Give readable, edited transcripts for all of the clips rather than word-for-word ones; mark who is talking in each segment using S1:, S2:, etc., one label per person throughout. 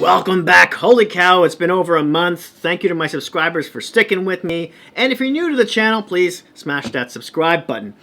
S1: Welcome back. Holy cow, it's been over a month. Thank you to my subscribers for sticking with me. And if you're new to the channel, please smash that subscribe button.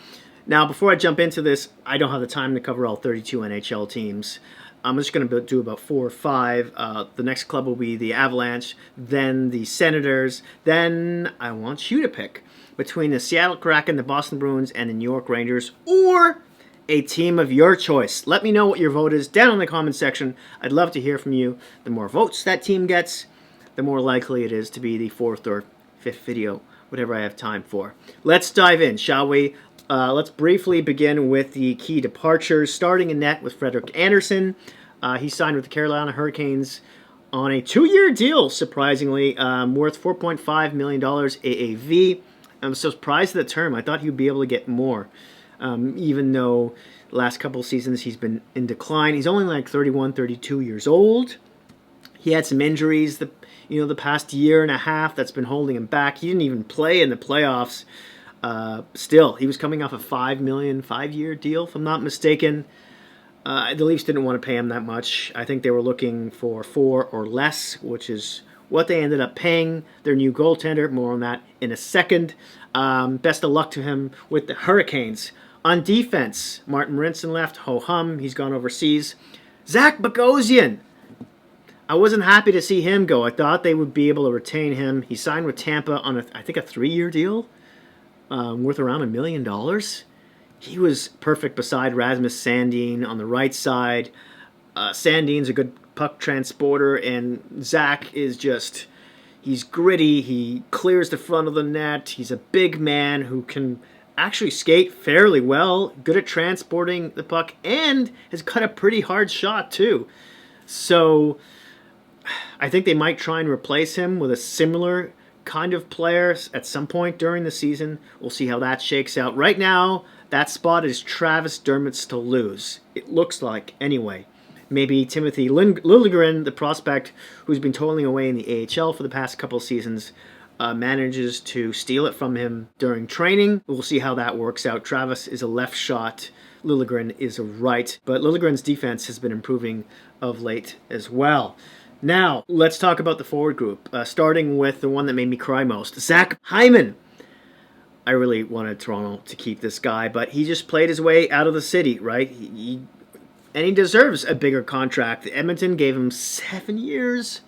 S1: Now, before I jump into this, I don't have the time to cover all 32 NHL teams. I'm just going to do about 4 or 5. The next club will be the Avalanche, then the Senators. Then I want you to pick between the Seattle Kraken, the Boston Bruins, and the New York Rangers, or a team of your choice. Let me know what your vote is down in the comment section. I'd love to hear from you. The more votes that team gets, the more likely it is to be the 4th or 5th video, whatever I have time for. Let's dive in, shall we? Let's briefly begin with the key departures, starting in net with Frederik Andersen. He signed with the Carolina Hurricanes on a 2-year deal, surprisingly, worth $4.5 million AAV. I'm so surprised at the term. I thought he'd be able to get more. Even though the last couple of seasons he's been in decline. He's only like 31, 32 years old. He had some injuries the past year and a half that's been holding him back. He didn't even play in the playoffs. Still, he was coming off a $5 million 5-year deal, if I'm not mistaken. The Leafs didn't want to pay him that much. I think they were looking for 4 or less, which is what they ended up paying their new goaltender. More on that in a second. Best of luck to him with the Hurricanes. On defense, Martin Rinson left. Ho-hum, he's gone overseas. Zach Bogosian. I wasn't happy to see him go. I thought they would be able to retain him. He signed with Tampa on, I think, a 3-year deal worth around $1 million. He was perfect beside Rasmus Sandin on the right side. Sandin's a good puck transporter, and Zach is just... He's gritty. He clears the front of the net. He's a big man who can actually skate fairly well, good at transporting the puck, and has cut a pretty hard shot too. So I think they might try and replace him with a similar kind of player at some point during the season. We'll see how that shakes out. Right now, that spot is Travis Dermott's to lose. It looks like, anyway. Maybe Timothy Liljegren, the prospect who's been toiling away in the AHL for the past couple of seasons, manages to steal it from him during training. We'll see how that works out. Travis is a left shot. Liljegren is a right. But Liljegren's defense has been improving of late as well. Now, let's talk about the forward group, starting with the one that made me cry most, Zach Hyman. I really wanted Toronto to keep this guy, but he just played his way out of the city, right? And he deserves a bigger contract. Edmonton gave him 7 years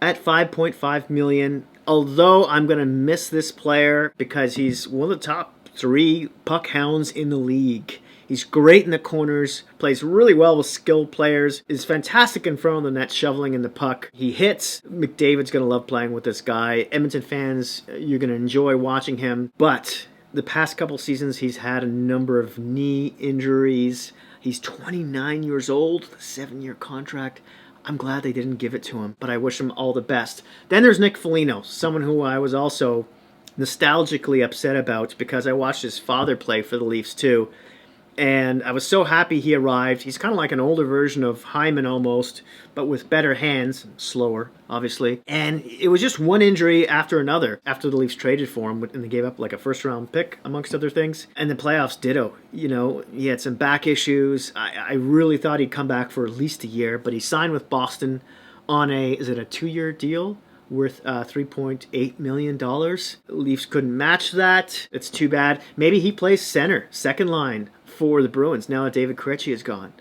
S1: at $5.5 million. Although I'm going to miss this player because he's one of the top 3 puck hounds in the league. He's great in the corners, plays really well with skilled players, is fantastic in front of the net, shoveling in the puck. He hits. McDavid's going to love playing with this guy. Edmonton fans, you're going to enjoy watching him. But the past couple seasons, he's had a number of knee injuries. He's 29 years old, a 7-year contract. I'm glad they didn't give it to him, but I wish him all the best. Then there's Nick Foligno, someone who I was also nostalgically upset about because I watched his father play for the Leafs too. And I was so happy he arrived. He's kind of like an older version of Hyman almost, but with better hands, slower, obviously. And it was just one injury after another after the Leafs traded for him, and they gave up like a first-round pick, amongst other things. And the playoffs, ditto. You know, he had some back issues. I really thought he'd come back for at least a year, but he signed with Boston on is it a 2-year deal? Worth $3.8 million. The Leafs couldn't match that. It's too bad. Maybe he plays center, second line for the Bruins now that David Krejci is gone.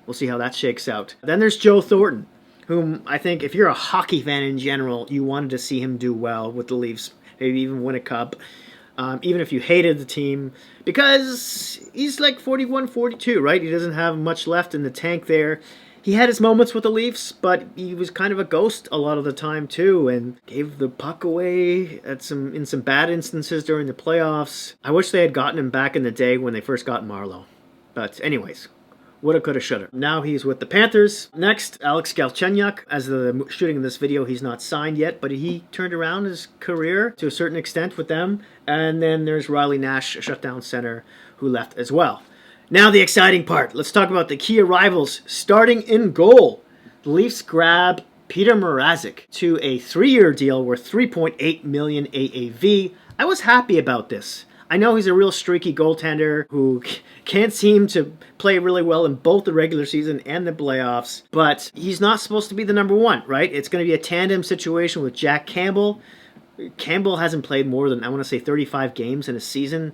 S1: We'll see how that shakes out. Then there's Joe Thornton, whom I think if you're a hockey fan in general, you wanted to see him do well with the Leafs, maybe even win a cup, even if you hated the team, because he's like 41, 42, right? He doesn't have much left in the tank there. He had his moments with the Leafs, but he was kind of a ghost a lot of the time too, and gave the puck away in some bad instances during the playoffs. I wish they had gotten him back in the day when they first got Marleau. But anyways, woulda, coulda, shoulda. Now he's with the Panthers. Next, Alex Galchenyuk. As of the shooting of this video, he's not signed yet, but he turned around his career to a certain extent with them. And then there's Riley Nash, a shutdown center, who left as well. Now the exciting part. Let's talk about the key arrivals. Starting in goal, the Leafs grab Peter Mrazek to a 3-year deal worth $3.8 million AAV. I was happy about this. I know he's a real streaky goaltender who can't seem to play really well in both the regular season and the playoffs, but he's not supposed to be the number one, right? It's going to be a tandem situation with Jack Campbell. Campbell hasn't played more than, I want to say, 35 games in a season,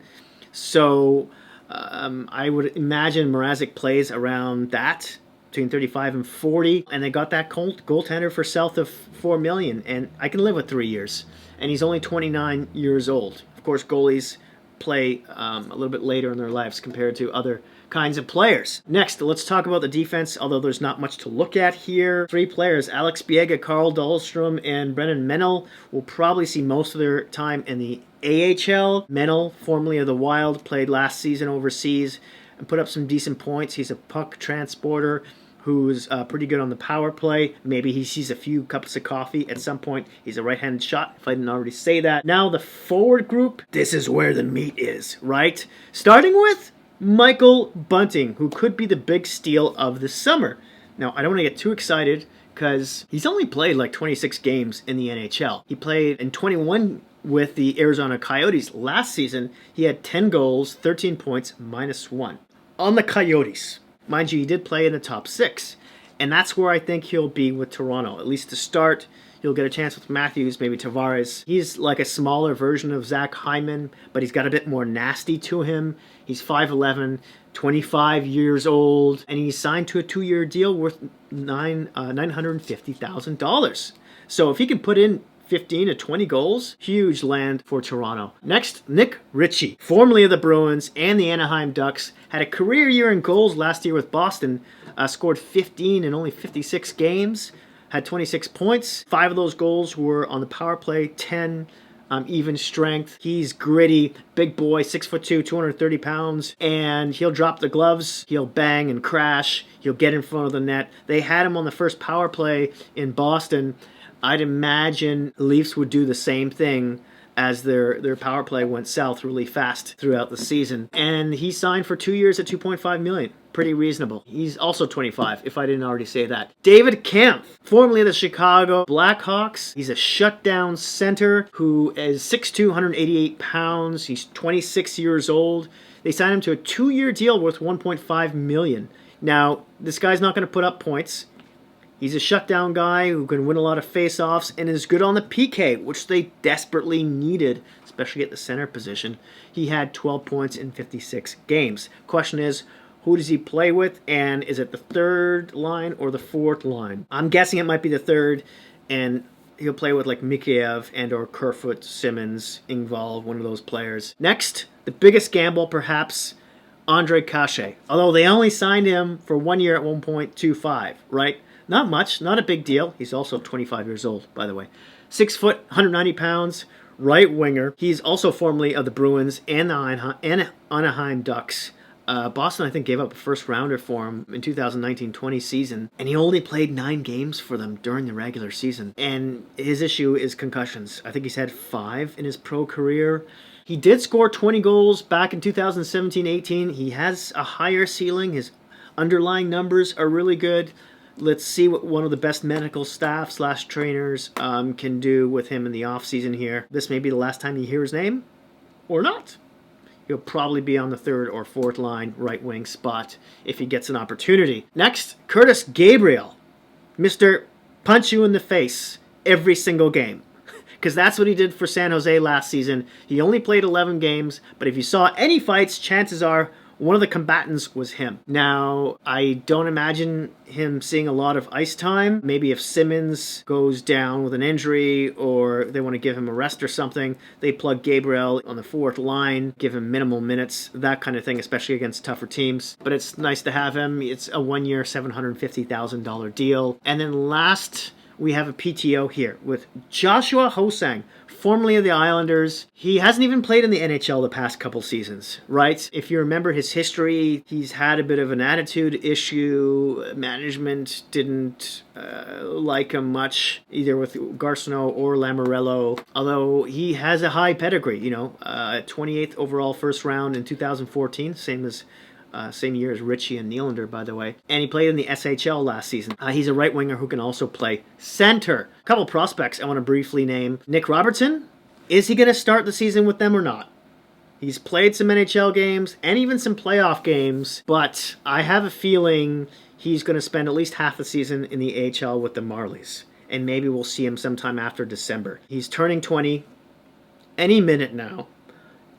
S1: so I would imagine Mrazek plays around that, between 35 and 40, and they got that goaltender for south of $4 million, and I can live with 3 years, and he's only 29 years old. Of course, goalies play a little bit later in their lives compared to other kinds of players. Next, let's talk about the defense, although there's not much to look at here. 3 players, Alex Biega, Carl Dahlstrom, and Brennan Menell, will probably see most of their time in the AHL. Menell, formerly of the Wild, played last season overseas and put up some decent points. He's a puck transporter who's pretty good on the power play. Maybe he sees a few cups of coffee at some point. He's a right-handed shot, if I didn't already say that. Now the forward group, this is where the meat is, right? Starting with Michael Bunting, who could be the big steal of the summer. Now, I don't want to get too excited because he's only played like 26 games in the NHL. He played in 21 with the Arizona Coyotes last season. He had 10 goals, 13 points, -1. On the Coyotes, mind you, he did play in the top 6, and that's where I think he'll be with Toronto, at least to start. He'll get a chance with Matthews, maybe Tavares. He's like a smaller version of Zach Hyman, but he's got a bit more nasty to him. He's 5'11", 25 years old, and he's signed to a 2-year deal worth $950,000. So if he can put in 15 to 20 goals, huge land for Toronto. Next, Nick Ritchie, formerly of the Bruins and the Anaheim Ducks, had a career year in goals last year with Boston, scored 15 in only 56 games, had 26 points. 5 of those goals were on the power play, 10 even strength. He's gritty, big boy, 6'2", 230 pounds, and he'll drop the gloves, he'll bang and crash, he'll get in front of the net. They had him on the first power play in Boston. I'd imagine the Leafs would do the same thing as their power play went south really fast throughout the season. And he signed for 2 years at $2.5 million. Pretty reasonable. He's also 25, if I didn't already say that. David Kampf, formerly of the Chicago Blackhawks. He's a shutdown center who is 6'2", 188 pounds. He's 26 years old. They signed him to a 2-year deal worth $1.5 million. Now, this guy's not going to put up points. He's a shutdown guy who can win a lot of face-offs and is good on the PK, which they desperately needed, especially at the center position. He had 12 points in 56 games. Question is, who does he play with, and is it the third line or the fourth line? I'm guessing it might be the third, and he'll play with like Mikheyev and or Kerfoot, Simmons, Engvall, one of those players. Next, the biggest gamble perhaps, Andre Cachet. Although they only signed him for 1 year at 1.25, right? Not much, not a big deal. He's also 25 years old, by the way. 6 foot, 190 pounds, right winger. He's also formerly of the Bruins and the Anaheim Ducks. Boston, I think, gave up a first rounder for him in 2019-20 season, and he only played 9 games for them during the regular season. And his issue is concussions. I think he's had 5 in his pro career. He did score 20 goals back in 2017-18. He has a higher ceiling. His underlying numbers are really good. Let's see what one of the best medical staff / trainers can do with him in the offseason here. This may be the last time you hear his name, or not. He'll probably be on the 3rd or 4th line right wing spot if he gets an opportunity. Next, Curtis Gabriel. Mr. Punch you in the face every single game. Because that's what he did for San Jose last season. He only played 11 games, but if you saw any fights, chances are one of the combatants was him. Now, I don't imagine him seeing a lot of ice time. Maybe if Simmons goes down with an injury or they want to give him a rest or something, they plug Gabriel on the 4th line, give him minimal minutes, that kind of thing, especially against tougher teams. But it's nice to have him. It's a 1-year, $750,000 deal. And then last, we have a PTO here with Joshua Hosang, formerly of the Islanders. He hasn't even played in the NHL the past couple seasons, right? If you remember his history, he's had a bit of an attitude issue. Management didn't like him much, either with Garceau or Lamoriello, although he has a high pedigree, 28th overall first round in 2014, same year as Ritchie and Nylander, by the way. And he played in the SHL last season. He's a right winger who can also play center. A couple prospects I want to briefly name. Nick Robertson. Is he going to start the season with them or not? He's played some NHL games and even some playoff games, but I have a feeling he's going to spend at least half the season in the AHL with the Marlies. And maybe we'll see him sometime after December. He's turning 20 any minute now.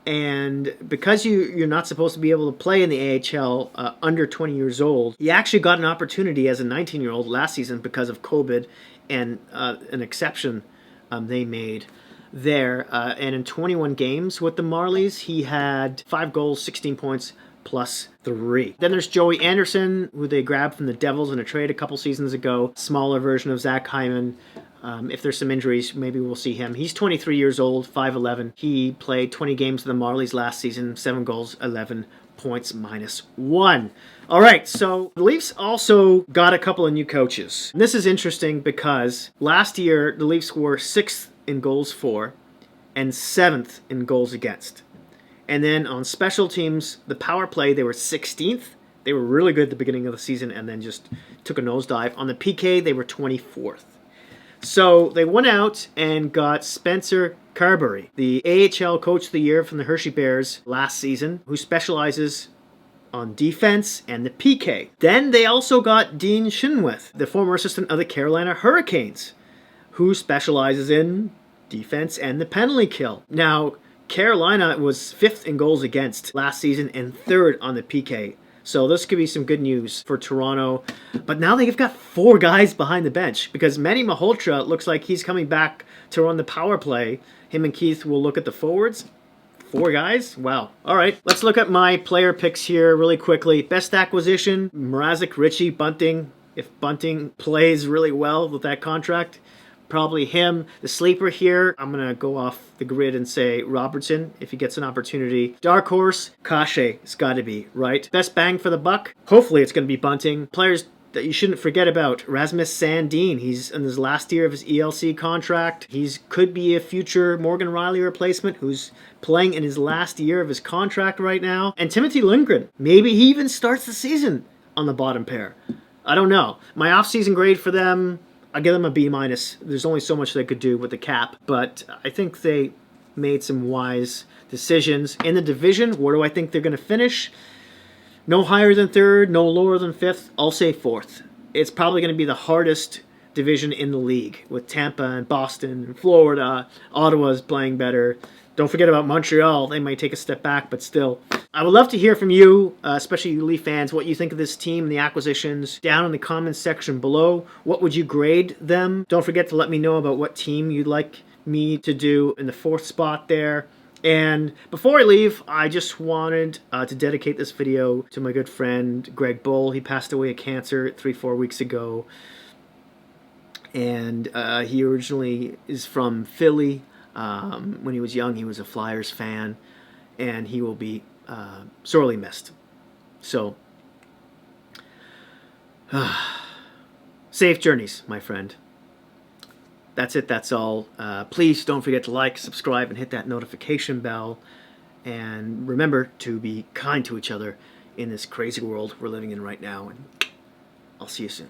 S1: And because you're not supposed to be able to play in the AHL under 20 years old, he actually got an opportunity as a 19-year-old last season because of COVID and an exception they made there. And in 21 games with the Marlies, he had 5 goals, 16 points, plus 3. Then there's Joey Anderson, who they grabbed from the Devils in a trade a couple seasons ago. Smaller version of Zach Hyman. If there's some injuries, maybe we'll see him. He's 23 years old, 5'11". He played 20 games with the Marlies last season, 7 goals, 11 points, -1. All right, so the Leafs also got a couple of new coaches. And this is interesting because last year, the Leafs were 6th in goals for and 7th in goals against. And then on special teams, the power play, they were 16th. They were really good at the beginning of the season and then just took a nosedive. On the PK, they were 24th. So they went out and got Spencer Carberry, the AHL Coach of the Year from the Hershey Bears last season, who specializes on defense and the PK. Then they also got Dean Shinwith, the former assistant of the Carolina Hurricanes, who specializes in defense and the penalty kill. Now, Carolina was 5th in goals against last season and 3rd on the PK. So this could be some good news for Toronto. But now they've got 4 guys behind the bench because Manny Malhotra looks like he's coming back to run the power play. Him and Keith will look at the forwards. 4 guys? Wow. All right, let's look at my player picks here really quickly. Best acquisition, Mrazek, Ritchie, Bunting. If Bunting plays really well with that contract, probably him. The sleeper here, I'm going to go off the grid and say Robertson if he gets an opportunity. Dark horse, Kashe. It's got to be, right? Best bang for the buck? Hopefully it's going to be Bunting. Players that you shouldn't forget about. Rasmus Sandin. He's in his last year of his ELC contract. He's could be a future Morgan Riley replacement who's playing in his last year of his contract right now. And Timothy Lindgren. Maybe he even starts the season on the bottom pair. I don't know. My off-season grade for them, I'll give them a B-. There's only so much they could do with the cap, but I think they made some wise decisions. In the division, where do I think they're going to finish? No higher than 3rd, no lower than 5th. I'll say 4th. It's probably going to be the hardest division in the league with Tampa and Boston and Florida. Ottawa's playing better. Don't forget about Montreal. They might take a step back, but still. I would love to hear from you, especially you Leaf fans, what you think of this team and the acquisitions down in the comments section below. What would you grade them? Don't forget to let me know about what team you'd like me to do in the 4th spot there. And before I leave, I just wanted to dedicate this video to my good friend Greg Bull. He passed away of cancer 3-4 weeks ago. And he originally is from Philly. When he was young, he was a Flyers fan, and he will be sorely missed. So, safe journeys, my friend. That's it. That's all. Please don't forget to like, subscribe, and hit that notification bell. And remember to be kind to each other in this crazy world we're living in right now. And I'll see you soon.